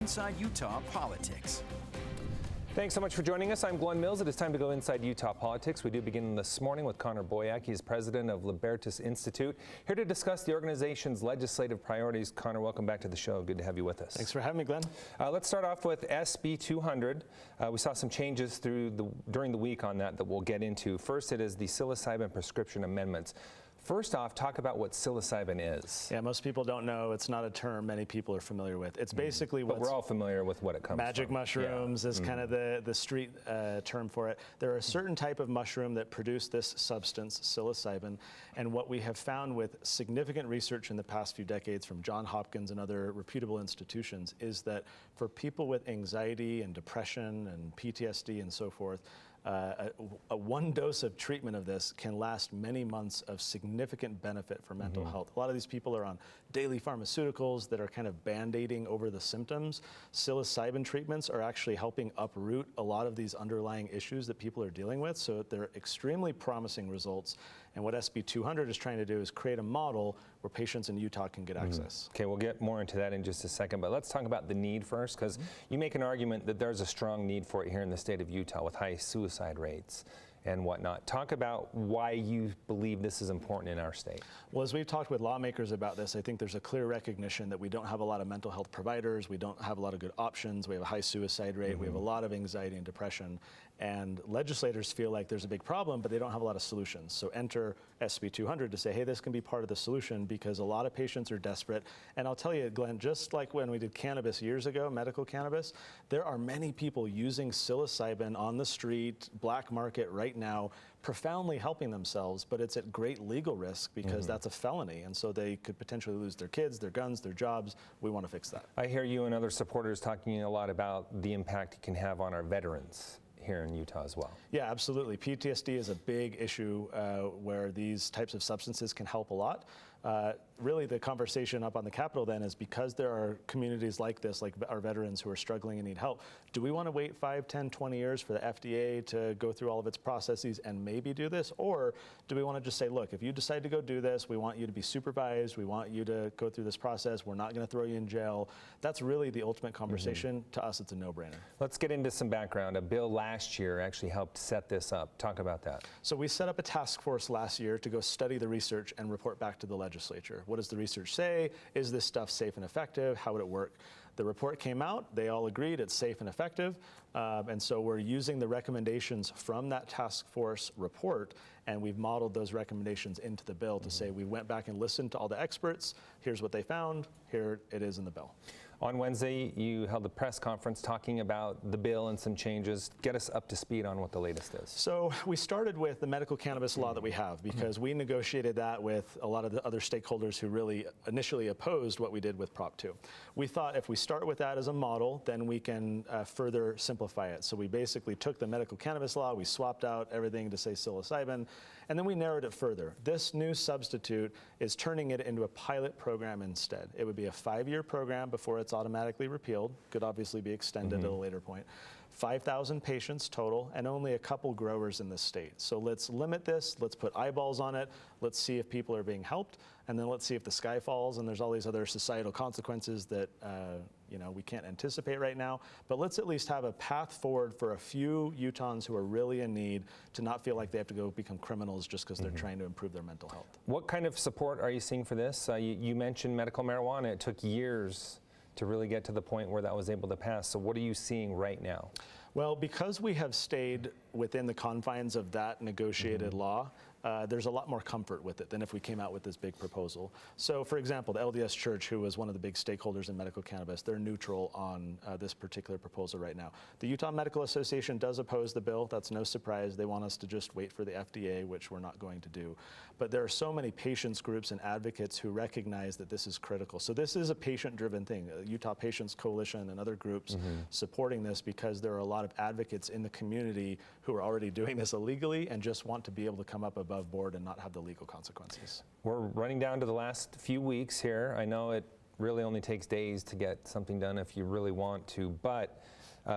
Inside Utah Politics. Thanks so much for joining us. I'm Glenn Mills. It is time to go inside Utah politics. We do begin this morning with Connor Boyack. He's president of Libertas Institute, here to discuss the organization's legislative priorities. Connor, welcome back to the show. Good to have you with us. Thanks for having me, Glenn. Let's start off with SB 200. We saw some changes during the week on that we'll get into. First, it is the psilocybin prescription amendments. First off, talk about what psilocybin is. Yeah, most people don't know. It's not a term many people are familiar with. It's basically but we're all familiar with what it comes magic from. Mushrooms is kind of the street term for it. There are a certain type of mushroom that produce this substance, psilocybin, and what we have found with significant research in the past few decades from Johns Hopkins and other reputable institutions is that for people with anxiety and depression and PTSD and so forth, one dose of treatment of this can last many months of significant benefit for mental health. A lot of these people are on daily pharmaceuticals that are kind of band-aiding over the symptoms. Psilocybin treatments are actually helping uproot a lot of these underlying issues that people are dealing with, so they're extremely promising results. And what SB 200 is trying to do is create a model where patients in Utah can get access. Okay, we'll get more into that in just a second, but let's talk about the need first, because you make an argument that there's a strong need for it here in the state of Utah with high suicide rates and whatnot. Talk about why you believe this is important in our state. Well, as we've talked with lawmakers about this, I think there's a clear recognition that we don't have a lot of mental health providers, we don't have a lot of good options, we have a high suicide rate, we have a lot of anxiety and depression, and legislators feel like there's a big problem, but they don't have a lot of solutions. So enter SB 200 to say, hey, this can be part of the solution, because a lot of patients are desperate. And I'll tell you, Glenn, just like when we did cannabis years ago, medical cannabis, there are many people using psilocybin on the street, black market right now, profoundly helping themselves, but it's at great legal risk because that's a felony, and so they could potentially lose their kids, their guns, their jobs. We want to fix that. I hear you and other supporters talking a lot about the impact it can have on our veterans here in Utah as well. Yeah, absolutely. PTSD is a big issue where these types of substances can help a lot. Really, the conversation up on the Capitol then is, because there are communities like this, like our veterans who are struggling and need help, do we want to wait 5, 10, 20 years for the FDA to go through all of its processes and maybe do this? Or do we want to just say, look, if you decide to go do this, we want you to be supervised, we want you to go through this process, we're not going to throw you in jail. That's really the ultimate conversation. To us, it's a no-brainer. Let's get into some background. A bill last year actually helped set this up. Talk about that. So we set up a task force last year to go study the research and report back to the legislature. What does the research say? Is this stuff safe and effective? How would it work? The report came out. They all agreed it's safe and effective. And so we're using the recommendations from that task force report, and we've modeled those recommendations into the bill to say we went back and listened to all the experts. Here's what they found. Here it is in the bill. On Wednesday, you held a press conference talking about the bill and some changes. Get us up to speed on what the latest is. So we started with the medical cannabis law that we have, because we negotiated that with a lot of the other stakeholders who really initially opposed what we did with Prop 2. We thought if we start with that as a model, then we can further simplify it. So we basically took the medical cannabis law, we swapped out everything to say psilocybin, and then we narrowed it further. This new substitute is turning it into a pilot program instead. It would be a 5-year program before it's automatically repealed. Could obviously be extended at a later point. 5,000 patients total, and only a couple growers in the state. So let's limit this, let's put eyeballs on it, let's see if people are being helped, and then let's see if the sky falls and there's all these other societal consequences that we can't anticipate right now. But let's at least have a path forward for a few Utahns who are really in need to not feel like they have to go become criminals just because they're trying to improve their mental health. What kind of support are you seeing for this? You mentioned medical marijuana. It took years to really get to the point where that was able to pass. So what are you seeing right now? Well, because we have stayed within the confines of that negotiated law, there's a lot more comfort with it than if we came out with this big proposal. So, for example, the LDS Church, who was one of the big stakeholders in medical cannabis, they're neutral on this particular proposal right now. The Utah Medical Association does oppose the bill. That's no surprise. They want us to just wait for the FDA, which we're not going to do. But there are so many patients groups and advocates who recognize that this is critical. So this is a patient-driven thing. Utah Patients Coalition and other groups supporting this, because there are a lot of advocates in the community who are already doing this illegally and just want to be able to come up above board and not have the legal consequences. We're running down to the last few weeks here. I know it really only takes days to get something done if you really want to, but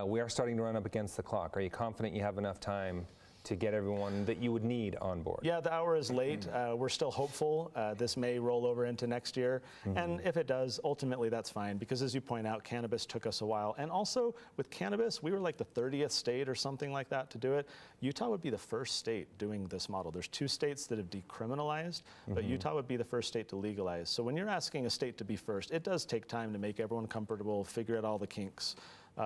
we are starting to run up against the clock. Are you confident you have enough time to get everyone that you would need on board? Yeah, the hour is late. We're still hopeful. This may roll over into next year. And if it does, ultimately that's fine, because as you point out, cannabis took us a while. And also with cannabis, we were like the 30th state or something like that to do it. Utah would be the first state doing this model. There's 2 states that have decriminalized, but Utah would be the first state to legalize. So when you're asking a state to be first, it does take time to make everyone comfortable, figure out all the kinks.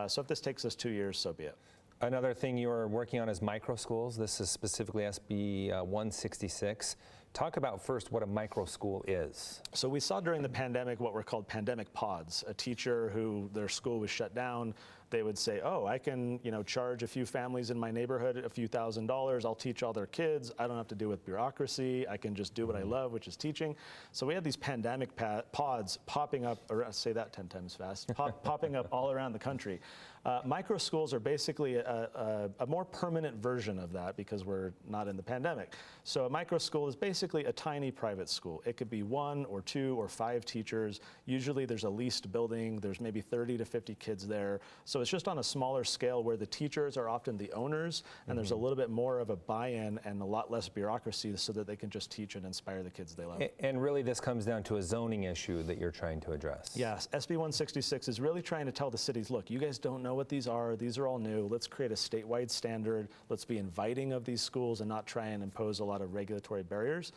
So if this takes us 2 years, so be it. Another thing you're working on is micro schools. This is specifically SB 166. Talk about first what a micro school is. So we saw during the pandemic what were called pandemic pods. A teacher who their school was shut down, they would say, oh, I can charge a few families in my neighborhood a few $1,000s. I'll teach all their kids. I don't have to deal with bureaucracy. I can just do what I love, which is teaching. So we had these pandemic pods popping up, or say that 10 times fast, popping up all around the country. Micro schools are basically a more permanent version of that, because we're not in the pandemic. So a micro school is basically a tiny private school. It could be 1 or 2 or 5 teachers. Usually there's a leased building. There's maybe 30 to 50 kids there. So it's just on a smaller scale where the teachers are often the owners, and there's a little bit more of a buy-in and a lot less bureaucracy, so that they can just teach and inspire the kids they love. And really this comes down to a zoning issue that you're trying to address. Yes, SB 166 is really trying to tell the cities, look, you guys don't know what these are all new. Let's create a statewide standard. Let's be inviting of these schools and not try and impose a lot of regulatory barriers.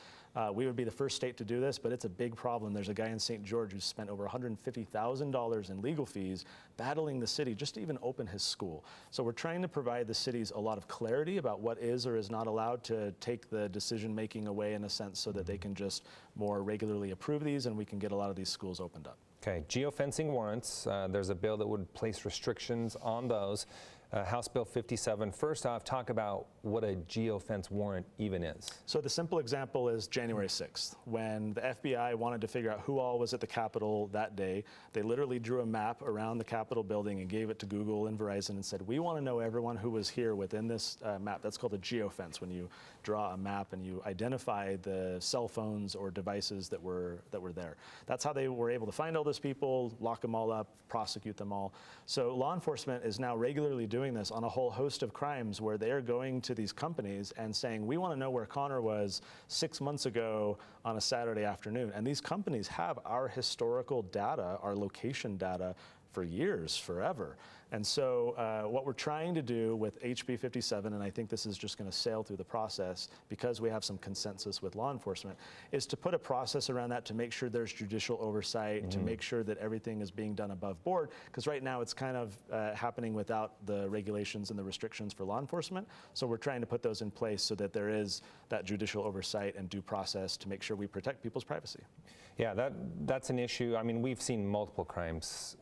We would be the first state to do this, but it's a big problem. There's a guy in St. George who's spent over $150,000 in legal fees battling the city just to even open his school. So we're trying to provide the cities a lot of clarity about what is or is not allowed, to take the decision making away in a sense, so that they can just more regularly approve these and we can get a lot of these schools opened up. Okay, geofencing warrants. There's a bill that would place restrictions on those. House Bill 57. First off, talk about what a geofence warrant even is. So the simple example is January 6th, when the FBI wanted to figure out who all was at the Capitol that day. They literally drew a map around the Capitol building and gave it to Google and Verizon and said, we want to know everyone who was here within this map. That's called a geofence, when you draw a map and you identify the cell phones or devices that were there. That's how they were able to find all those people, lock them all up, prosecute them all. So law enforcement is now regularly doing this on a whole host of crimes, where they're going to these companies and saying, we want to know where Connor was 6 months ago on a Saturday afternoon. And these companies have our historical data, our location data, for years, forever. And so what we're trying to do with HB 57, and I think this is just going to sail through the process because we have some consensus with law enforcement, is to put a process around that to make sure there's judicial oversight, to make sure that everything is being done above board. Because right now it's kind of happening without the regulations and the restrictions for law enforcement. So we're trying to put those in place so that there is that judicial oversight and due process to make sure we protect people's privacy. Yeah, that's an issue. I mean, we've seen multiple crimes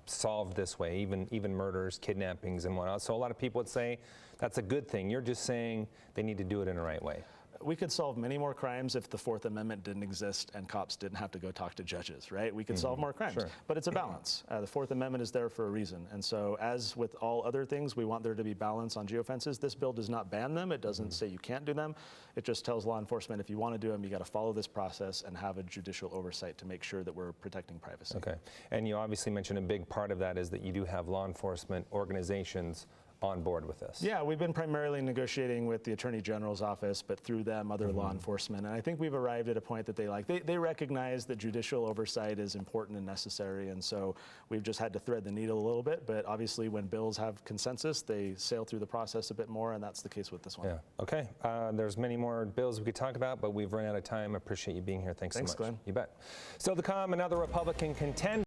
solved this way, even murders, kidnappings, and whatnot. So a lot of people would say that's a good thing. You're just saying they need to do it in the right way. We could solve many more crimes if the Fourth Amendment didn't exist and cops didn't have to go talk to judges, right? We could solve more crimes, sure. But it's a balance. The Fourth Amendment is there for a reason. And so as with all other things, we want there to be balance on geofences. This bill does not ban them. It doesn't say you can't do them. It just tells law enforcement, if you want to do them, you got to follow this process and have a judicial oversight to make sure that we're protecting privacy. Okay. And you obviously mentioned a big part of that is that you do have law enforcement organizations on board with this. Yeah, we've been primarily negotiating with the Attorney General's office, but through them, other law enforcement. And I think we've arrived at a point that they recognize that judicial oversight is important and necessary. And so we've just had to thread the needle a little bit. But obviously, when bills have consensus, they sail through the process a bit more. And that's the case with this one. Yeah. Okay. There's many more bills we could talk about, but we've run out of time. I appreciate you being here. Thanks so much. Glenn. You bet. Still to come, another Republican contender.